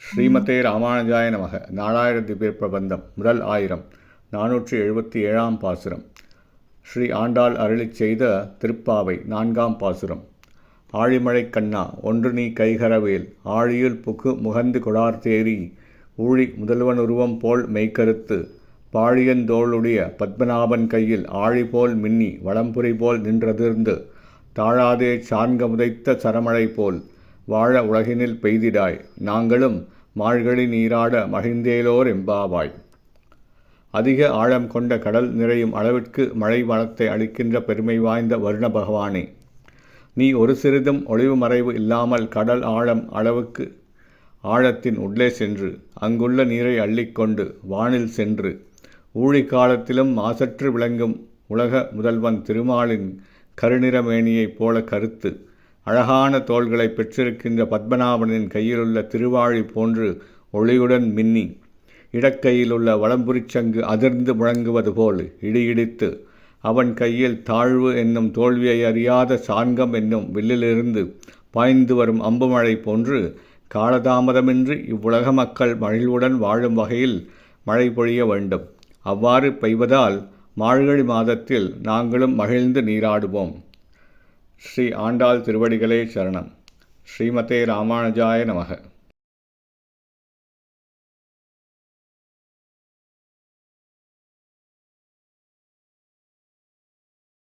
ஸ்ரீமதே ராமானுஜாய நமக. நாலாயிரம் திவ்ய பிரபந்தம் முதல் ஆயிரம் 477 பாசுரம். ஸ்ரீ ஆண்டாள் அருளிச் செய்த திருப்பாவை 4ஆம் பாசுரம். ஆழிமழை கண்ணா ஒன்று நீ கைகரவேல் ஆழியுள் புகு முகந்து கொடார்த்தேரி ஊழி முதல்வன் உருவம் போல் மெய்கருத்து பாழியந்தோளுடைய பத்மநாபன் கையில் ஆழிபோல் மின்னி வளம்புரி போல் நின்றதிர்ந்து தாழாதே சான்க முதைத்த சரமழை போல் வாழ உலகினில் பெய்திடாய் நாங்களும் மாழ்கழி நீராட மகிழ்ந்தேலோர் எம்பாவாய். அதிக ஆழம் கொண்ட கடல் நிறையும் அளவிற்கு மழை வளத்தை அளிக்கின்ற பெருமை வாய்ந்த வருண பகவானே, நீ ஒரு சிறிதும் ஒளிவு மறைவு இல்லாமல் கடல் ஆழம் அளவுக்கு ஆழத்தின் உள்ளே சென்று அங்குள்ள நீரை அள்ளிக்கொண்டு வானில் சென்று ஊழிக்காலத்திலும் மாசற்று விளங்கும் உலக முதல்வன் திருமாலின் கருநிறமேனியைப் போல கருத்து அழகான தோள்களை பெற்றிருக்கின்ற பத்மநாபனின் கையிலுள்ள திருவாழி போன்று ஒளியுடன் மின்னி இடக்கையிலுள்ள வலம்புரிச்சங்கு அதிர்ந்து முழங்குவது போல் இடியிடித்து அவன் கையில் தாழ்வு என்னும் தோல்வியை அறியாத சான்கம் என்னும் வில்லிலிருந்து பாய்ந்து வரும் அம்புமழை போன்று காலதாமதமின்றி இவ்வுலக மக்கள் மகிழ்வுடன் வாழும் வகையில் மழை பொழிய வேண்டும். அவ்வாறு பெய்வதால் மார்கழி மாதத்தில் நாங்களும் மகிழ்ந்து நீராடுவோம். ஸ்ரீ ஆண்டாள் திருவடிகளே சரணம். ஸ்ரீமதே ராமானுஜாய நமக.